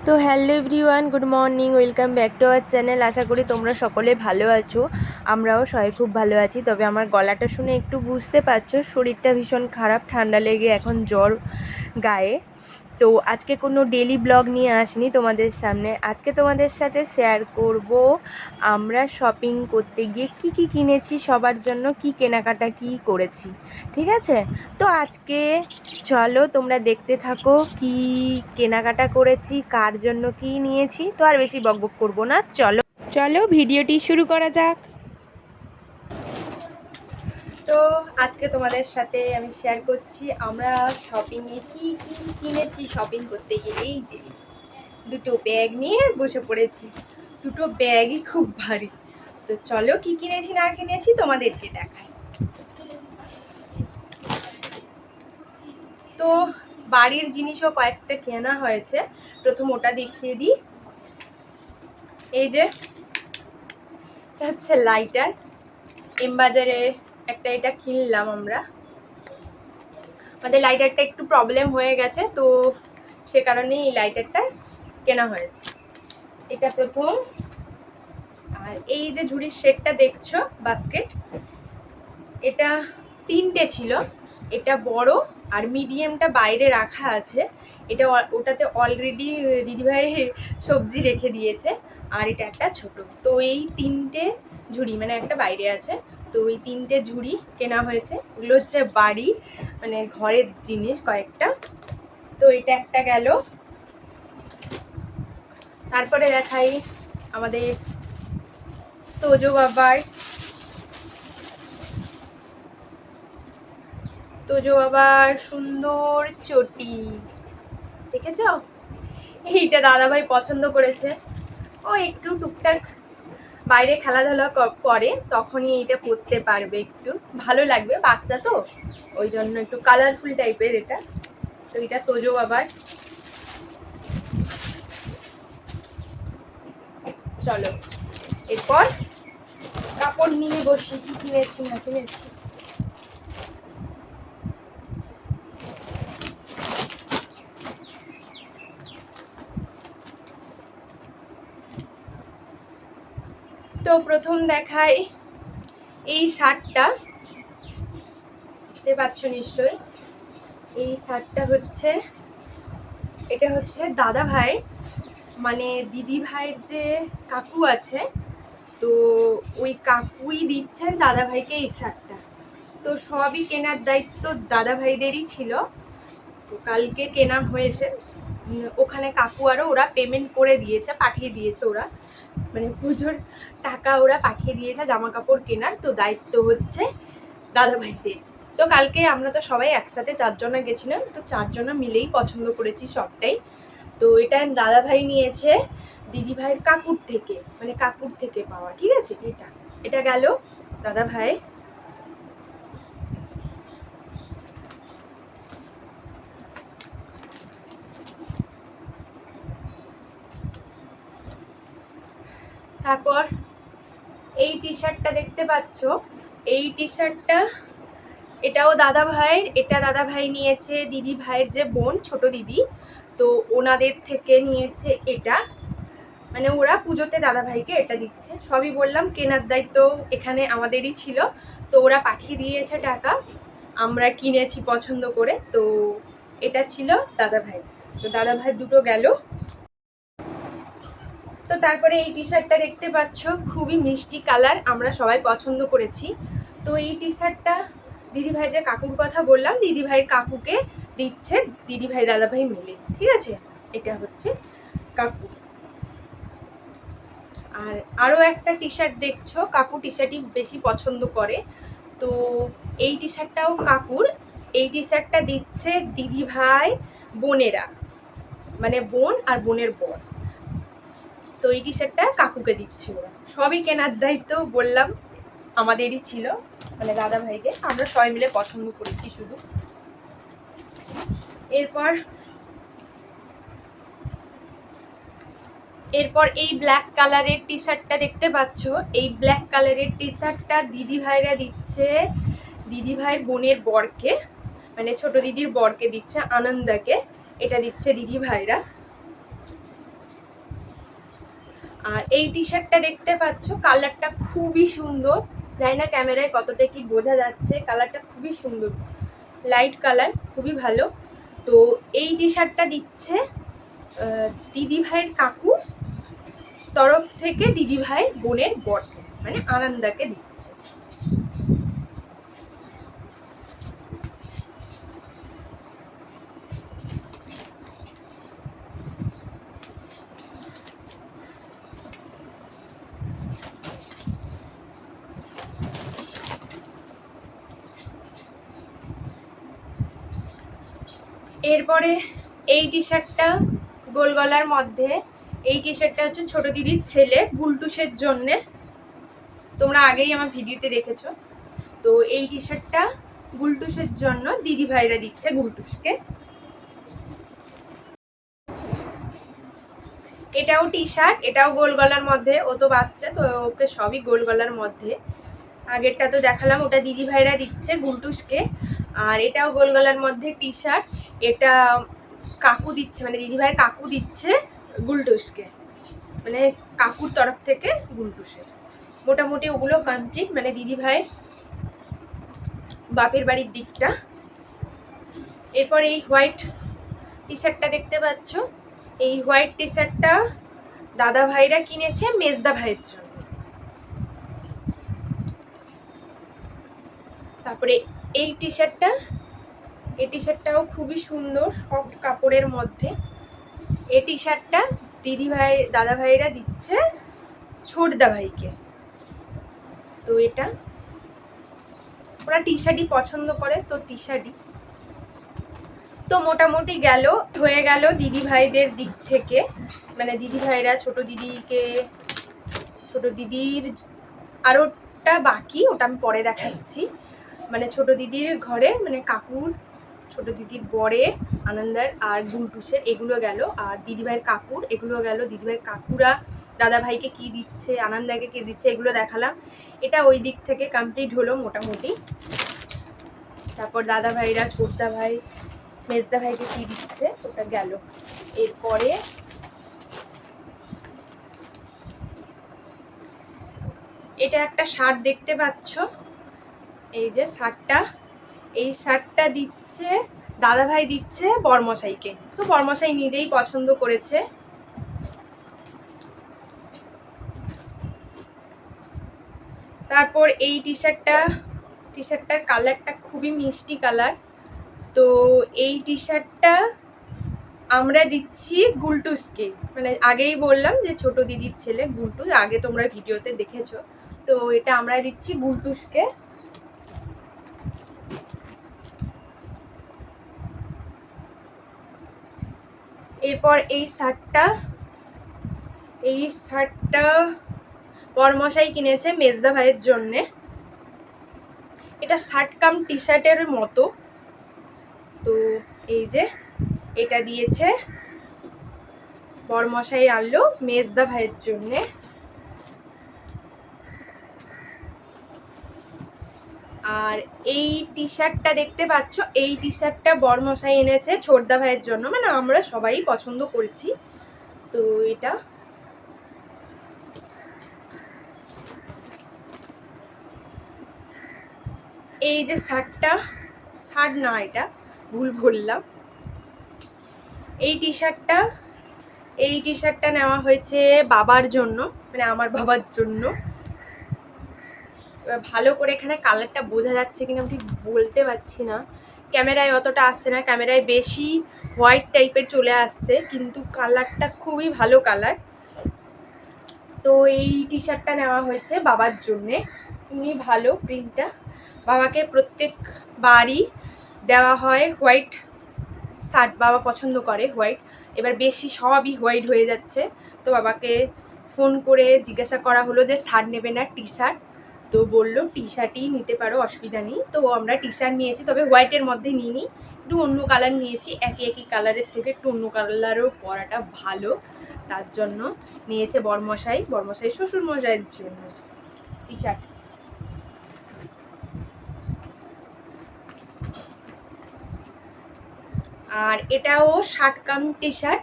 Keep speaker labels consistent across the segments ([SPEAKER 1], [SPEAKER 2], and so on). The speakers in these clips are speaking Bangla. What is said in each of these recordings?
[SPEAKER 1] তো hello everyone, good morning, welcome back to our channel. আশা করি তোমরা সকলে ভালো আছো। আমরাও সবাই খুব ভালো আছি। তবে আমার গলাটা শুনে একটু বুঝতে পারছো শরীরটা ভীষণ খারাপ, ঠান্ডা লেগে এখন জ্বর গায়ে। তো আজকে কোনো ডেলি ব্লগ নিয়ে আসিনি তোমাদের সামনে। আজকে তোমাদের সাথে শেয়ার করব আমরা শপিং করতে গিয়ে কি কি কিনেছি, সবার জন্য কি কেনাকাটা কি করেছি। ঠিক আছে, তো আজকে চলো তোমরা দেখতে থাকো কি কেনাকাটা করেছি, কার জন্য কি নিয়েছি। তো আর বেশি বকবক করবো না, চলো চলো ভিডিওটি শুরু করা যাক। তো আজকে তোমাদের সাথে আমি শেয়ার করছি আমরা শপিংয়ে কি কি কিনেছি। শপিং করতে গিয়ে এই যে দুটো ব্যাগ নিয়ে বসে পড়েছি, দুটো ব্যাগই খুব ভারী। তো চলো কি কিনেছি না কিনেছি তোমাদেরকে দেখাই। তো বাড়ির জিনিসও কয়েকটা কেনা হয়েছে, প্রথম ওটা দেখিয়ে দিই। এই যে হচ্ছে লাইটার, এম বাজারে একটা এটা কিনলাম আমরা। আমাদের লাইটারটা একটু প্রবলেম হয়ে গেছে, তো সে কারণে এই লাইটারটা কেনা হয়েছে। এটা প্রথম। আর এই যে ঝুড়ির সেটটা দেখছো, বাস্কেট, এটা তিনটে ছিল। এটা বড় আর মিডিয়ামটা বাইরে রাখা আছে। এটা ওটাতে অলরেডি দিদিভাই সবজি রেখে দিয়েছে। আর এটা একটা ছোট। তো এই তিনটে ঝুড়ি, মানে একটা বাইরে আছে, তো এই তিনটে ঝুড়ি কেনা হয়েছে। এগুলো হচ্ছে বাড়ি, মানে ঘরের জিনিস কয়েকটা। তো এটা একটা গেল। তারপরে দেখাই আমাদের তোজো বাবার সুন্দর চটি, দেখেছ? এইটা দাদাভাই পছন্দ করেছে। ও একটু টুকটাক বাইরে খেলাধুলা করে, তখনই এইটা পরতে পারবে, একটু ভালো লাগবে, বাচ্চা তো ওই জন্য একটু কালারফুল টাইপের এটা। তো এটা তোজো বাবার। চলো এরপর কাপড় নিয়ে বসি, কি কিনেছি না কিনেছি। তো প্রথম দেখাই এই শার্টটা, দেখতে পাচ্ছ নিশ্চয়ই। এই শার্টটা হচ্ছে, এটা হচ্ছে দাদা ভাই, মানে দিদি ভাইয়ের যে কাকু আছে, তো ওই কাকুই দিচ্ছেন দাদা ভাইকে এই শার্টটা। তো সবই কেনার দায়িত্ব দাদা ভাইদেরই ছিল। তো কালকে কেনা হয়েছে। ওখানে কাকু আরও ওরা পেমেন্ট করে দিয়েছে, পাঠিয়ে দিয়েছে ওরা, মানে পুজোর টাকা ওরা পাঠিয়ে দিয়েছে জামা কাপড় কেনার। তো দায়িত্ব হচ্ছে দাদা ভাইদের। তো কালকে আমরা তো সবাই একসাথে চারজনা গেছিলাম, তো চারজনা মিলেই পছন্দ করেছি সবটাই। তো এটা দাদা ভাই নিয়েছে দিদি ভাইয়ের কাকুর থেকে, মানে কাকুর থেকে পাওয়া। ঠিক আছে, এটা এটা গেল দাদা ভাই। তারপর এই টি শার্টটা দেখতে পাচ্ছ, এই টি শার্টটা এটাও দাদা ভাইয়ের। এটা দাদা ভাই নিয়েছে দিদি ভাইয়ের যে বোন, ছোট দিদি, তো ওনাদের থেকে নিয়েছে এটা। মানে ওরা পুজোতে দাদা ভাইকে এটা দিচ্ছে। সবই বললাম কেনার দায়িত্ব এখানে আমাদেরই ছিল। তো ওরা পাঠিয়ে দিয়েছে টাকা, আমরা কিনেছি পছন্দ করে। তো এটা ছিল দাদা ভাই। তো দাদা ভাই দুটো গেল। তো তারপরে এই টি শার্টটা দেখতে পাচ্ছ, খুবই মিষ্টি কালার, আমরা সবাই পছন্দ করেছি। তো এই টি শার্টটা দিদিভাই যে কাকুর কথা বললাম, দিদিভাইয়ের কাকুকে দিচ্ছে দিদিভাই দাদাভাই মিলে। ঠিক আছে, এটা হচ্ছে কাকু। আর আরও একটা টি শার্ট দেখছো, কাকু টি শার্টই বেশি পছন্দ করে। তো এই টি শার্টটাও কাকুর। এই টি শার্টটা দিচ্ছে দিদিভাই বোনেরা, মানে বোন আর বোনের বর। তো এই টি শার্টটা কাকুকে দিচ্ছি। ওরা সবই কেনার দায়িত্ব বললাম আমাদেরই ছিল, মানে দাদা ভাইকে, আমরা সবাই মিলে পছন্দ করেছি শুধু। এরপর এই ব্ল্যাক কালারের টি শার্টটা দেখতে পাচ্ছ, এই ব্ল্যাক কালারের টি শার্টটা দিদি ভাইরা দিচ্ছে দিদি ভাইয়ের বোনের বরকে, মানে ছোট দিদির বরকে দিচ্ছে, আনন্দাকে। এটা দিচ্ছে দিদি ভাইরা। আর এই টি শার্টটা দেখতে পাচ্ছ, কালারটা খুবই সুন্দর। জানি না ক্যামেরায় কতটা কি বোঝা যাচ্ছে, কালারটা খুবই সুন্দর, লাইট কালার, খুবই ভালো। তো এই টি শার্টটা দিচ্ছে দিদি ভাইয়ের কাকু তরফ থেকে দিদি ভাইয়ের বোনের বর, মানে আনন্দাকে দিচ্ছে। এরপরে এই টি শার্টটা গোল গলার মধ্যে, এই টি শার্টটা হচ্ছে ছোট দিদির ছেলে গুলটুসের জন্যে, তোমরা আগেই আমার ভিডিওতে দেখেছো। তো এই টি শার্টটা গুলটুসের জন্য দিদি ভাইরা দিচ্ছে গুলটুসকে। এটাও টি শার্ট, এটাও গোল গলার মধ্যে, ও তো বাচ্চা তো ওকে সবই গোল গলার মধ্যে। আগেরটা তো দেখালাম, ওটা দিদি ভাইরা দিচ্ছে গুলটুসকে। আর এটাও গোল গলার মধ্যে টি শার্ট, এটা কাকু দিচ্ছে, মানে দিদি ভাইয়ের কাকু দিচ্ছে গুলটুসকে, মানে কাকুর তরফ থেকে গুলটুসের। মোটামুটি ওগুলো কমপ্লিট, মানে দিদি ভাই বাপের বাড়ির দিকটা। এরপর এই হোয়াইট টি শার্টটা দেখতে পাচ্ছ, এই হোয়াইট টি শার্টটা দাদা ভাইরা কিনেছে মেজদা ভাইয়ের জন্য। তারপরে এই টি শার্টটা, এই টি শার্টটাও খুবই সুন্দর, সফট কাপড়ের মধ্যে। এই টি শার্টটা দিদি ভাই দাদা ভাইরা দিচ্ছে ছোটদা ভাইকে। তো এটা ওরা টি শার্টই পছন্দ করে, তো টি শার্টই। তো মোটামুটি গেল, হয়ে গেল দিদি ভাইদের দিক থেকে, মানে দিদি ভাইরা ছোট দিদিকে, ছোট দিদির আরোটা বাকি, ওটা আমি পরে দেখাচ্ছি। মানে ছোট দিদির ঘরে, মানে কাকুর ছোট দিদির বরের আনন্দার আর গুলটুসের এগুলো গেল, আর দিদিভাইয়ের কাকুর এগুলো গেল। দিদিভাইয়ের কাকুরা দাদা ভাইকে কী দিচ্ছে, আনন্দাকে কী দিচ্ছে, এগুলো দেখালাম। এটা ওই দিক থেকে কমপ্লিট হলো মোটামুটি। তারপর দাদা ভাইরা ছোটদা ভাই মেজদা ভাইকে কী দিচ্ছে ওটা গেল। এরপরে এটা একটা শার্ট দেখতে পাচ্ছ, এই যে শার্টটা, এই শার্টটা দিচ্ছে দাদা ভাই দিচ্ছে বরমশাইকে। তো বরমশাই নিজেই পছন্দ করেছে। তারপর এই টি শার্টটার কালারটা খুবই মিষ্টি কালার। তো এই টি শার্টটা আমরা দিচ্ছি গুলটুসকে, মানে আগেই বললাম যে ছোট দিদির ছেলে গুলটুস, আগে তোমরা ভিডিওতে দেখেছো। তো এটা আমরা দিচ্ছি গুলটুসকে। এরপর এই শার্টটা বরমশাই কিনেছে মেজদা ভাইয়ের জন্যে। এটা শার্ট কাম টি শার্টের মতো। তো এই যে এটা দিয়েছে বরমশাই, আনলো মেজদা ভাইয়ের জন্যে। আর এই টি শার্টটা দেখতে পাচ্ছ, এই টি শার্টটা বরমশাই এনেছে ছোটদা ভাইয়ের জন্য, মানে আমরা সবাই পছন্দ করেছি। তো এটা এই যে শার্ট না, এটা ভুল বললাম। এই টি শার্টটা নেওয়া হয়েছে বাবার জন্য, মানে আমার বাবার জন্য। ভালো করে এখানে কালারটা বোঝা যাচ্ছে কিনা আমি ঠিক বলতে পারছি না, ক্যামেরায় অতটা আসছে না, ক্যামেরায় বেশি হোয়াইট টাইপের চলে আসছে, কিন্তু কালারটা খুবই ভালো কালার। তো এই টি শার্টটা নেওয়া হয়েছে বাবার জন্যে, এমনি ভালো প্রিন্টটা। বাবাকে প্রত্যেক বারই দেওয়া হয় হোয়াইট শার্ট, বাবা পছন্দ করে হোয়াইট। এবার বেশি সবই হোয়াইট হয়ে যাচ্ছে, তো বাবাকে ফোন করে জিজ্ঞাসা করা হলো যে শার্ট নেবে না টি শার্ট, তো বললো টি শার্টই নিতে পারো, অসুবিধা নেই। তো আমরা টি শার্ট নিয়েছি, তবে হোয়াইটের মধ্যে নিইনি, একটু অন্য কালার নিয়েছি। একই কালারের থেকে একটু অন্য কালারও পরাটা ভালো, তার জন্য নিয়েছে বরমশাই শ্বশুরমশাইয়ের জন্য টি শার্ট। আর এটাও শার্ট কাম টি শার্ট,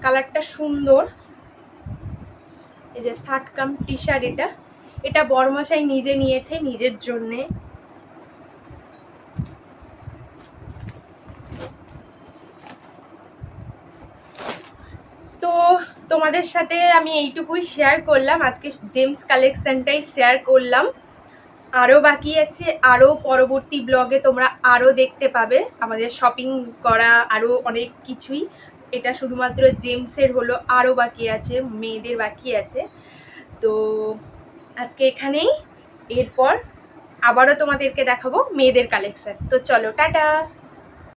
[SPEAKER 1] কালারটা সুন্দর, এই যে শার্ট কাম টি শার্ট, এটা বড়মশাই নিজে নিয়েছে নিজের জন্যে। তো তোমাদের সাথে আমি এইটুকুই শেয়ার করলাম, আজকে জেমস কালেকশনটাই শেয়ার করলাম। আরও বাকি আছে, আরও পরবর্তী ব্লগে তোমরা আরও দেখতে পাবে আমাদের শপিং করা আরও অনেক কিছুই। এটা শুধুমাত্র জেমসের হলো, আরও বাকি আছে, মেয়েদের বাকি আছে। তো আজকে এখানেই, এরপর আবারও তোমাদেরকে দেখাবো মেয়েদের কালেকশন। তো চলো, টাটা।